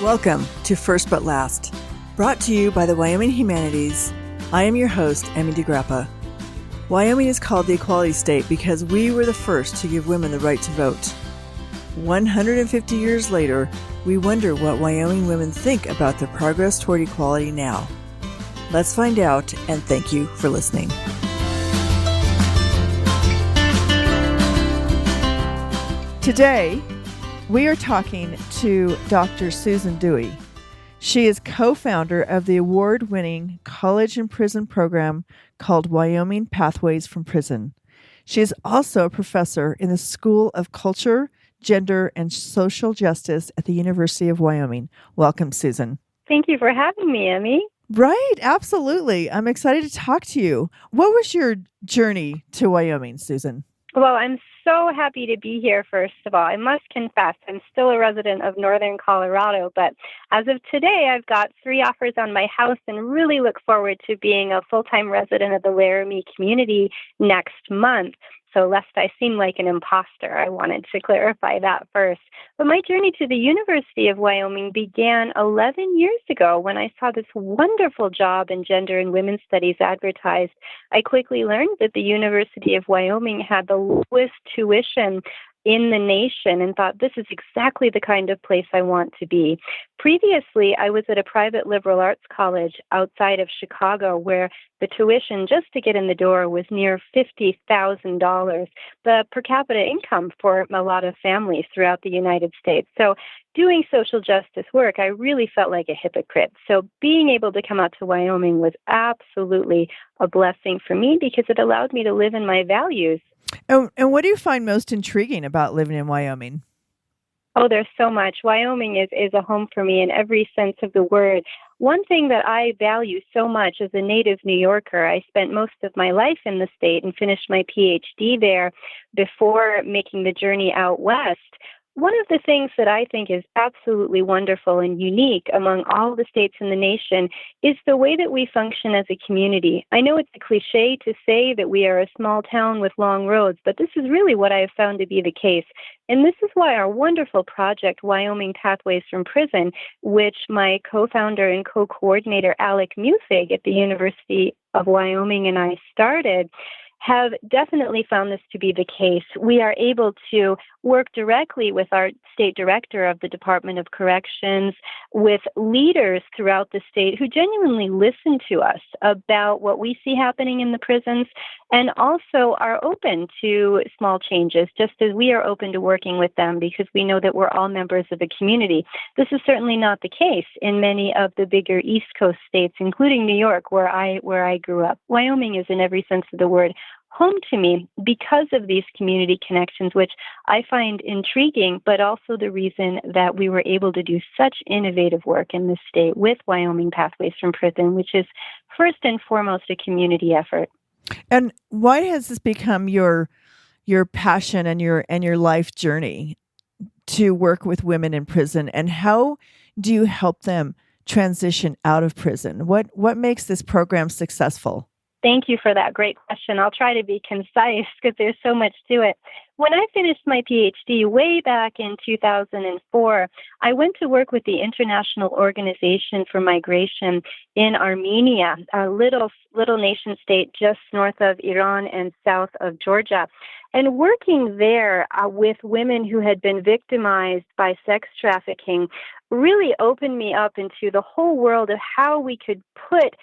Welcome to First But Last, brought to you by the Wyoming Humanities. I am your host, Emmy DeGrappa. Wyoming is called the Equality State because we were the first to give women the right to vote. 150 years later, we wonder what Wyoming women think about the progress toward equality now. Let's find out, and thank you for listening. Today, we are talking to Dr. Susan Dewey. She is co-founder of the award-winning college and prison program called Wyoming Pathways from Prison. She is also a professor in the School of Culture, Gender, and Social Justice at the University of Wyoming. Welcome, Susan. Thank you for having me, Emmy. Right, absolutely. I'm excited to talk to you. What was your journey to Wyoming, Susan? Well, I'm so happy to be here, first of all. I must confess, I'm still a resident of northern Colorado, but as of today, I've got 3 offers on my house and really look forward to being a full-time resident of the Laramie community next month. So lest I seem like an imposter, I wanted to clarify that first. But my journey to the University of Wyoming began 11 years ago when I saw this wonderful job in gender and women's studies advertised. I quickly learned that the University of Wyoming had the lowest tuition in the nation and thought, this is exactly the kind of place I want to be. Previously, I was at a private liberal arts college outside of Chicago where the tuition just to get in the door was near $50,000, the per capita income for a lot of families throughout the United States. So doing social justice work, I really felt like a hypocrite. So being able to come out to Wyoming was absolutely a blessing for me because it allowed me to live in my values. And what do you find most intriguing about living in Wyoming? Oh, there's so much. Wyoming is a home for me in every sense of the word. One thing that I value so much as a native New Yorker, I spent most of my life in the state and finished my PhD there before making the journey out west. One of the things that I think is absolutely wonderful and unique among all the states in the nation is the way that we function as a community. I know it's a cliche to say that we are a small town with long roads, but this is really what I have found to be the case. And this is why our wonderful project, Wyoming Pathways from Prison, which my co-founder and co-coordinator, Alec Muthig at the University of Wyoming and I started, have definitely found this to be the case. We are able to work directly with our state director of the Department of Corrections, with leaders throughout the state who genuinely listen to us about what we see happening in the prisons and also are open to small changes, just as we are open to working with them because we know that we're all members of a community. This is certainly not the case in many of the bigger East Coast states, including New York, where I grew up. Wyoming is, in every sense of the word, home to me because of these community connections, which I find intriguing, but also the reason that we were able to do such innovative work in this state with Wyoming Pathways from Prison, which is first and foremost a community effort. And why has this become your passion and your life journey to work with women in prison? And how do you help them transition out of prison? What makes this program successful? Thank you for that great question. I'll try to be concise because there's so much to it. When I finished my PhD way back in 2004, I went to work with the International Organization for Migration in Armenia, a little nation state just north of Iran and south of Georgia. And working there with women who had been victimized by sex trafficking really opened me up into the whole world of how we could put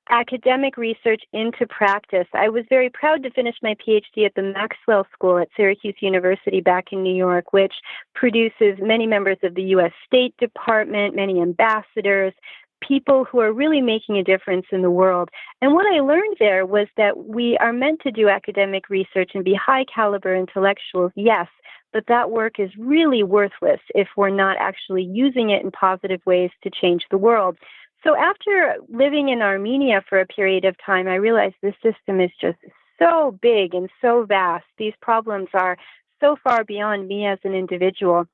academic research into practice. I was very proud to finish my PhD at the Maxwell School at Syracuse University back in New York, which produces many members of the U.S. State Department, many ambassadors, people who are really making a difference in the world. And what I learned there was that we are meant to do academic research and be high caliber intellectuals, yes, but that work is really worthless if we're not actually using it in positive ways to change the world. So after living in Armenia for a period of time, I realized this system is just so big and so vast. These problems are so far beyond me as an individual.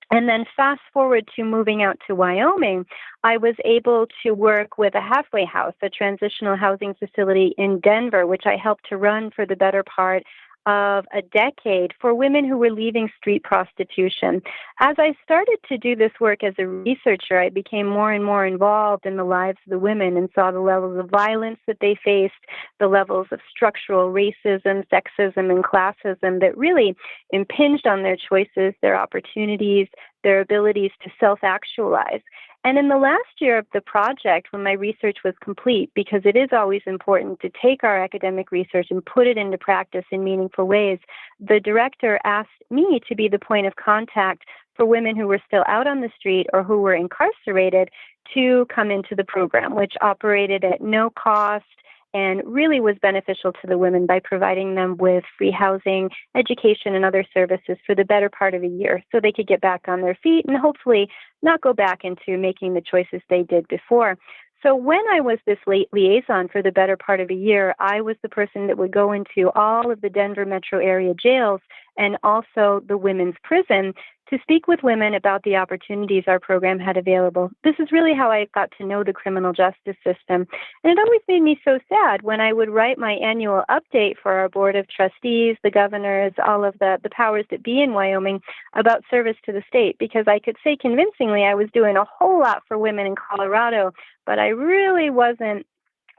And then fast forward to moving out to Wyoming, I was able to work with a halfway house, a transitional housing facility in Denver, which I helped to run for the better part of a decade for women who were leaving street prostitution. As I started to do this work as a researcher, I became more and more involved in the lives of the women and saw the levels of violence that they faced, the levels of structural racism, sexism, and classism that really impinged on their choices, their opportunities, their abilities to self-actualize. And in the last year of the project, when my research was complete, because it is always important to take our academic research and put it into practice in meaningful ways, the director asked me to be the point of contact for women who were still out on the street or who were incarcerated to come into the program, which operated at no cost and really was beneficial to the women by providing them with free housing, education, and other services for the better part of a year so they could get back on their feet and hopefully not go back into making the choices they did before. So when I was this liaison for the better part of a year, I was the person that would go into all of the Denver metro area jails and also the women's prison to speak with women about the opportunities our program had available. This is really how I got to know the criminal justice system. And it always made me so sad when I would write my annual update for our board of trustees, the governors, all of the powers that be in Wyoming about service to the state, because I could say convincingly I was doing a whole lot for women in Colorado, but I really wasn't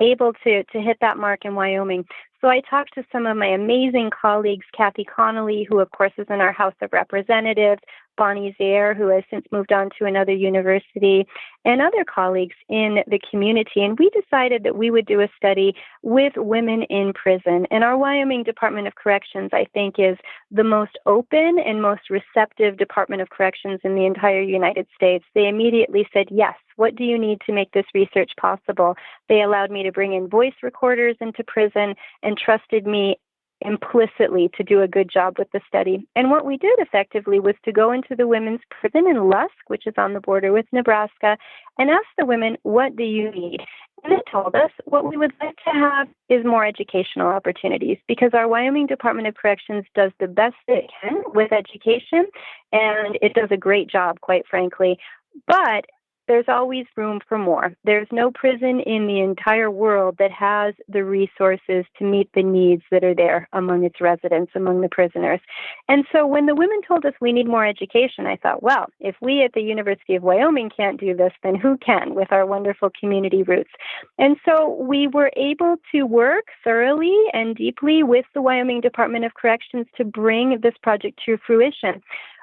able to hit that mark in Wyoming. So I talked to some of my amazing colleagues, Kathy Connolly, who of course is in our House of Representatives, Bonnie Zaire, who has since moved on to another university, and other colleagues in the community. And we decided that we would do a study with women in prison. And our Wyoming Department of Corrections, I think, is the most open and most receptive Department of Corrections in the entire United States. They immediately said, yes, what do you need to make this research possible? They allowed me to bring in voice recorders into prison and trusted me implicitly to do a good job with the study. And what we did effectively was to go into the women's prison in Lusk, which is on the border with Nebraska, and ask the women, what do you need? And they told us what we would like to have is more educational opportunities, because our Wyoming Department of Corrections does the best it can with education, and it does a great job, quite frankly. But there's always room for more. There's no prison in the entire world that has the resources to meet the needs that are there among its residents, among the prisoners. And so when the women told us we need more education, I thought, well, if we at the University of Wyoming can't do this, then who can with our wonderful community roots? And so we were able to work thoroughly and deeply with the Wyoming Department of Corrections to bring this project to fruition.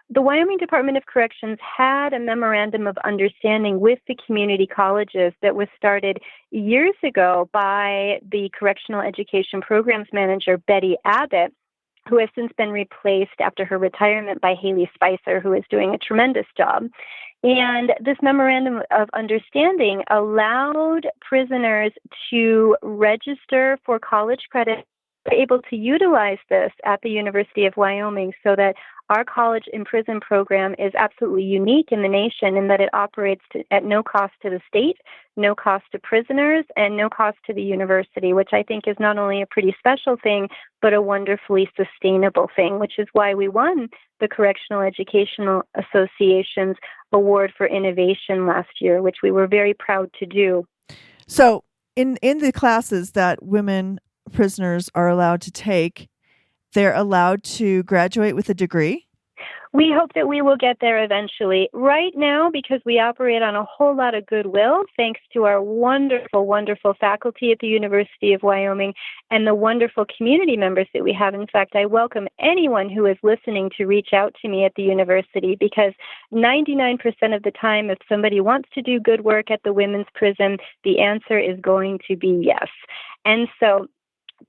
The Wyoming Department of Corrections had a memorandum of understanding with the community colleges that was started years ago by the Correctional Education Programs Manager, Betty Abbott, who has since been replaced after her retirement by Haley Spicer, who is doing a tremendous job. And this memorandum of understanding allowed prisoners to register for college credit, able to utilize this at the University of Wyoming, so that our college in prison program is absolutely unique in the nation in that it operates at no cost to the state, no cost to prisoners, and no cost to the university, which I think is not only a pretty special thing, but a wonderfully sustainable thing, which is why we won the Correctional Educational Association's Award for Innovation last year, which we were very proud to do. So in the classes that women prisoners are allowed to take, they're allowed to graduate with a degree? We hope that we will get there eventually. Right now, because we operate on a whole lot of goodwill, thanks to our wonderful, wonderful faculty at the University of Wyoming and the wonderful community members that we have. In fact, I welcome anyone who is listening to reach out to me at the university, because 99% of the time, if somebody wants to do good work at the women's prison, the answer is going to be yes. And so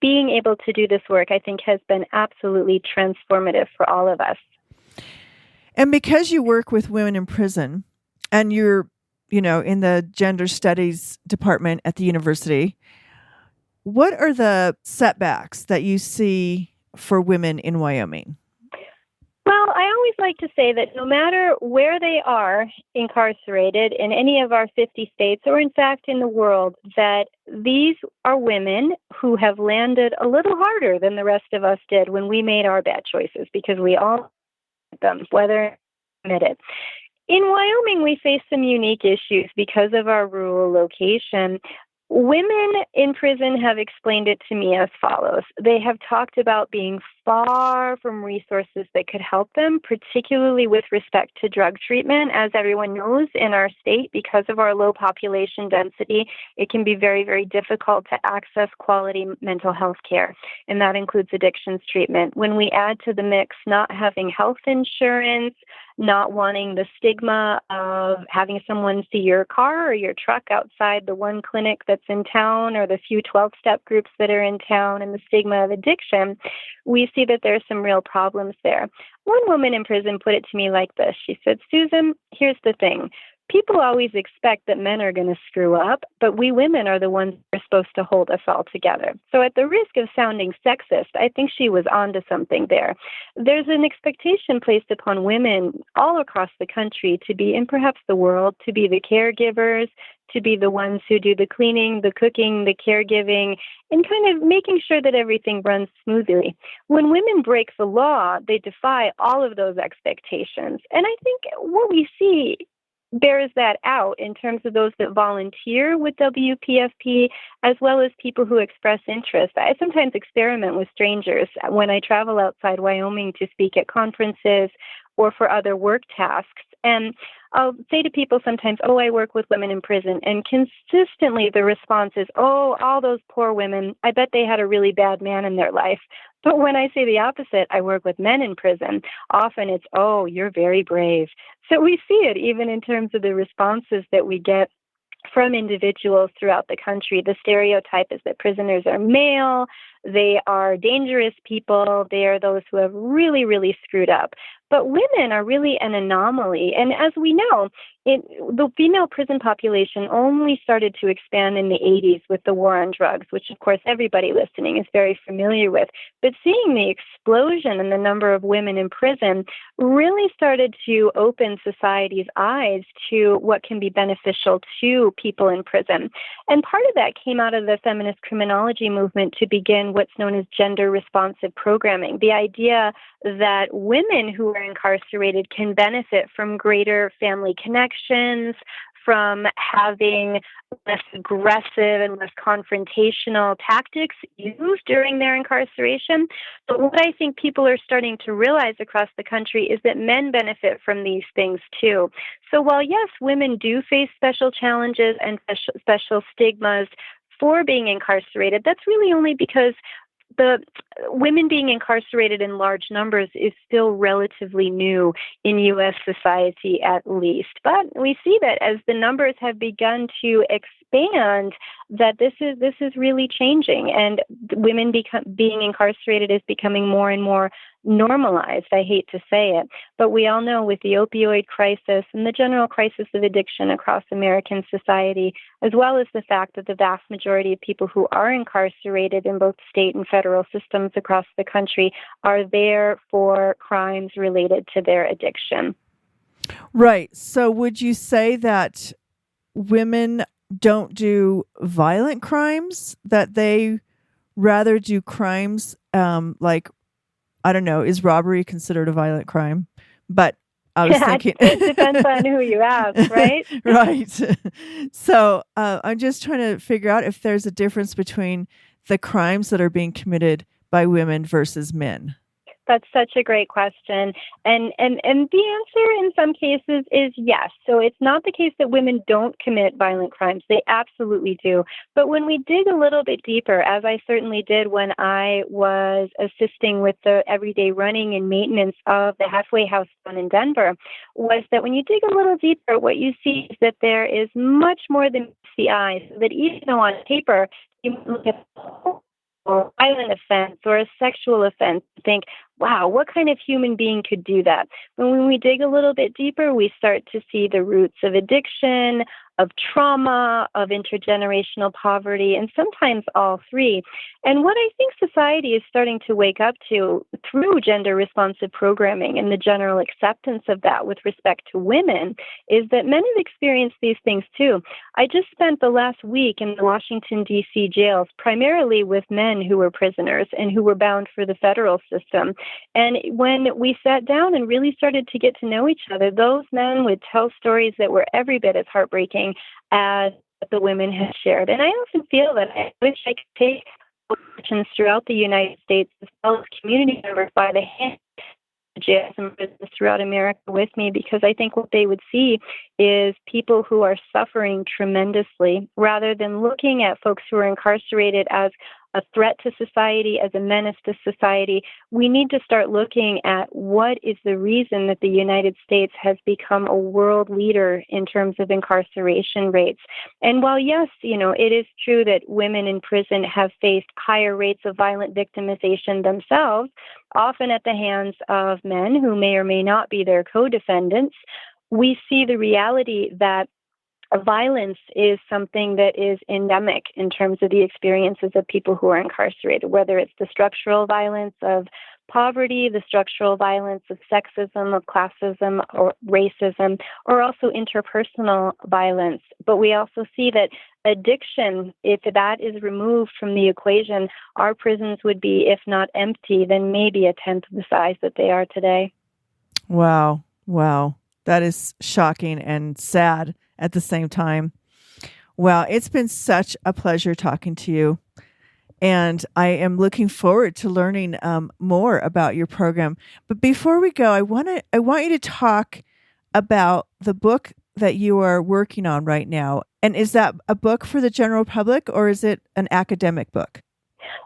being able to do this work, I think, has been absolutely transformative for all of us. And because you work with women in prison and you're, in the gender studies department at the university, what are the setbacks that you see for women in Wyoming? Well, I always like to say that no matter where they are incarcerated in any of our 50 states, or in fact in the world, that these are women who have landed a little harder than the rest of us did when we made our bad choices, because we all did them, whether admitted. In Wyoming, we face some unique issues because of our rural location. Women in prison have explained it to me as follows. They have talked about being far from resources that could help them, particularly with respect to drug treatment. As everyone knows, in our state, because of our low population density, it can be very, very difficult to access quality mental health care, and that includes addictions treatment. When we add to the mix not having health insurance, not wanting the stigma of having someone see your car or your truck outside the one clinic that's in town or the few 12-step groups that are in town, and the stigma of addiction, we see that there's some real problems there. One woman in prison put it to me like this. She said, Susan, here's the thing. People always expect that men are going to screw up, but we women are the ones who are supposed to hold us all together. So at the risk of sounding sexist, I think she was onto something there. There's an expectation placed upon women all across the country to be, and perhaps the world, to be the caregivers, to be the ones who do the cleaning, the cooking, the caregiving, and kind of making sure that everything runs smoothly. When women break the law, they defy all of those expectations. And I think what we see bears that out in terms of those that volunteer with WPFP, as well as people who express interest. I sometimes experiment with strangers when I travel outside Wyoming to speak at conferences or for other work tasks. And I'll say to people sometimes, oh, I work with women in prison. And consistently the response is, oh, all those poor women, I bet they had a really bad man in their life. But when I say the opposite, I work with men in prison, often it's, oh, you're very brave. So we see it even in terms of the responses that we get from individuals throughout the country. The stereotype is that prisoners are male, they are dangerous people, they are those who have really, really screwed up. But women are really an anomaly. And as we know, the female prison population only started to expand in the 80s with the war on drugs, which of course everybody listening is very familiar with. But seeing the explosion in the number of women in prison really started to open society's eyes to what can be beneficial to people in prison. And part of that came out of the feminist criminology movement to begin what's known as gender responsive programming. The idea that women who are incarcerated can benefit from greater family connections, from having less aggressive and less confrontational tactics used during their incarceration. But what I think people are starting to realize across the country is that men benefit from these things too. So while, yes, women do face special challenges and special stigmas for being incarcerated, that's really only because the women being incarcerated in large numbers is still relatively new in U.S. society, at least. But we see that as the numbers have begun to expand, that this is really changing, and women being incarcerated is becoming more and more normalized. I hate to say it, but we all know with the opioid crisis and the general crisis of addiction across American society, as well as the fact that the vast majority of people who are incarcerated in both state and federal systems across the country are there for crimes related to their addiction. Right. So would you say that women don't do violent crimes, that they rather do crimes like, I don't know, is robbery considered a violent crime? But I was thinking it depends on who you ask, right? Right. So I'm just trying to figure out if there's a difference between the crimes that are being committed by women versus men. That's such a great question. And the answer in some cases is yes. So it's not the case that women don't commit violent crimes. They absolutely do. But when we dig a little bit deeper, as I certainly did when I was assisting with the everyday running and maintenance of the halfway house down in Denver, was that when you dig a little deeper, what you see is that there is much more than meets the eye. So that even though on paper you look at or violent offense or a sexual offense, think, wow, what kind of human being could do that? But when we dig a little bit deeper, we start to see the roots of addiction, of trauma, of intergenerational poverty, and sometimes all three. And what I think society is starting to wake up to through gender responsive programming and the general acceptance of that with respect to women is that men have experienced these things too. I just spent the last week in the Washington, D.C. jails, primarily with men who were prisoners and who were bound for the federal system. And when we sat down and really started to get to know each other, those men would tell stories that were every bit as heartbreaking as that the women have shared. And I often feel that I wish I could take Christians throughout the United States as well as community members by the hand, jails and prisons throughout America with me, because I think what they would see is people who are suffering tremendously, rather than looking at folks who are incarcerated as a threat to society, as a menace to society. We need to start looking at what is the reason that the United States has become a world leader in terms of incarceration rates. And while, yes, it is true that women in prison have faced higher rates of violent victimization themselves, often at the hands of men who may or may not be their co-defendants, we see the reality that violence is something that is endemic in terms of the experiences of people who are incarcerated, whether it's the structural violence of poverty, the structural violence of sexism, of classism, or racism, or also interpersonal violence. But we also see that addiction, if that is removed from the equation, our prisons would be, if not empty, then maybe a tenth of the size that they are today. Wow. That is shocking and sad at the same time. Wow, it's been such a pleasure talking to you. And I am looking forward to learning more about your program. But before we go, I want you to talk about the book that you are working on right now. And is that a book for the general public, or is it an academic book?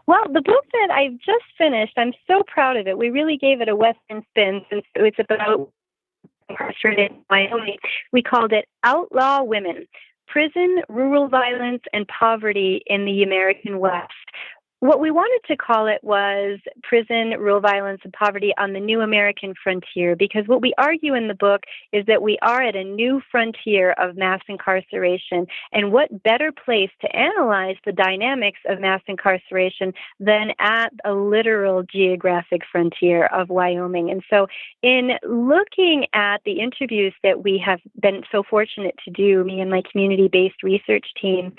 Well, the book that I've just finished, I'm so proud of it. We really gave it a Western spin, since it's about incarcerated in Wyoming. We called it Outlaw Women: Prison, Rural Violence, and Poverty in the American West. What we wanted to call it was Prison, Rural Violence, and Poverty on the New American Frontier, because what we argue in the book is that we are at a new frontier of mass incarceration, and what better place to analyze the dynamics of mass incarceration than at a literal geographic frontier of Wyoming. And so in looking at the interviews that we have been so fortunate to do, me and my community-based research team,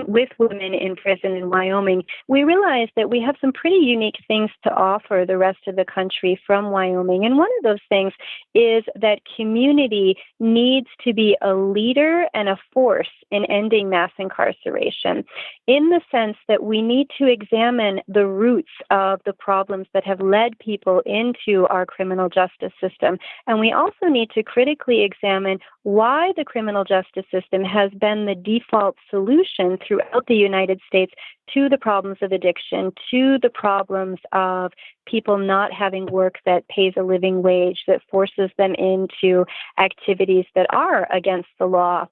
with women in prison in Wyoming, we realized that we have some pretty unique things to offer the rest of the country from Wyoming. And one of those things is that community needs to be a leader and a force in ending mass incarceration, in the sense that we need to examine the roots of the problems that have led people into our criminal justice system. And we also need to critically examine why the criminal justice system has been the default solution throughout the United States to the problems of addiction, to the problems of people not having work that pays a living wage, that forces them into activities that are against the law.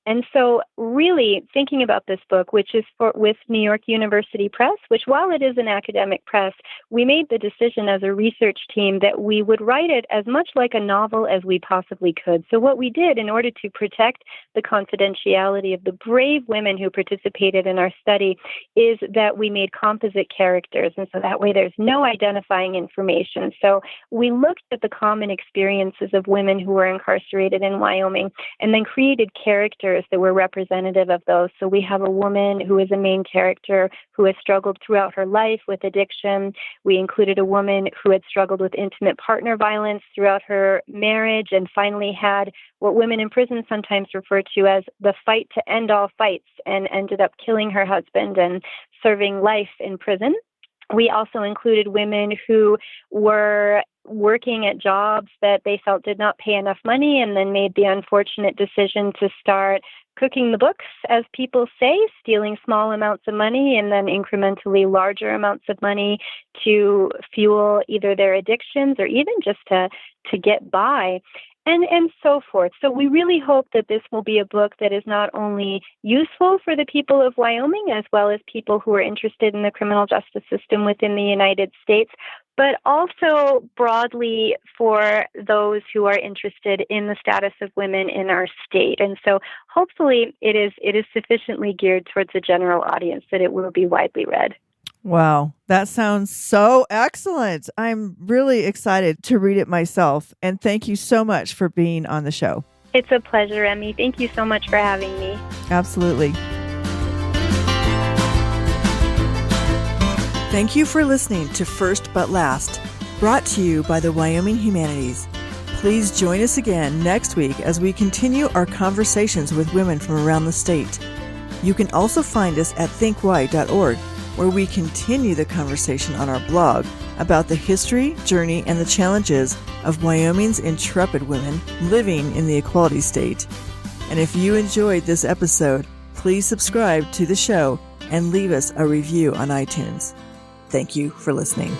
And so really thinking about this book, which is with New York University Press, which while it is an academic press, we made the decision as a research team that we would write it as much like a novel as we possibly could. So what we did in order to protect the confidentiality of the brave women who participated in our study is that we made composite characters. And so that way there's no identifying information. So we looked at the common experiences of women who were incarcerated in Wyoming and then created characters that were representative of those. So we have a woman who is a main character who has struggled throughout her life with addiction. We included a woman who had struggled with intimate partner violence throughout her marriage and finally had what women in prison sometimes refer to as the fight to end all fights, and ended up killing her husband and serving life in prison. We also included women who were working at jobs that they felt did not pay enough money and then made the unfortunate decision to start cooking the books, as people say, stealing small amounts of money and then incrementally larger amounts of money to fuel either their addictions or even just to get by. And so forth. So we really hope that this will be a book that is not only useful for the people of Wyoming, as well as people who are interested in the criminal justice system within the United States, but also broadly for those who are interested in the status of women in our state. And so hopefully it is sufficiently geared towards the general audience that it will be widely read. Wow, that sounds so excellent. I'm really excited to read it myself. And thank you so much for being on the show. It's a pleasure, Emmy. Thank you so much for having me. Absolutely. Thank you for listening to First But Last, brought to you by the Wyoming Humanities. Please join us again next week as we continue our conversations with women from around the state. You can also find us at thinkwhy.org, where we continue the conversation on our blog about the history, journey, and the challenges of Wyoming's intrepid women living in the equality state. And if you enjoyed this episode, please subscribe to the show and leave us a review on iTunes. Thank you for listening.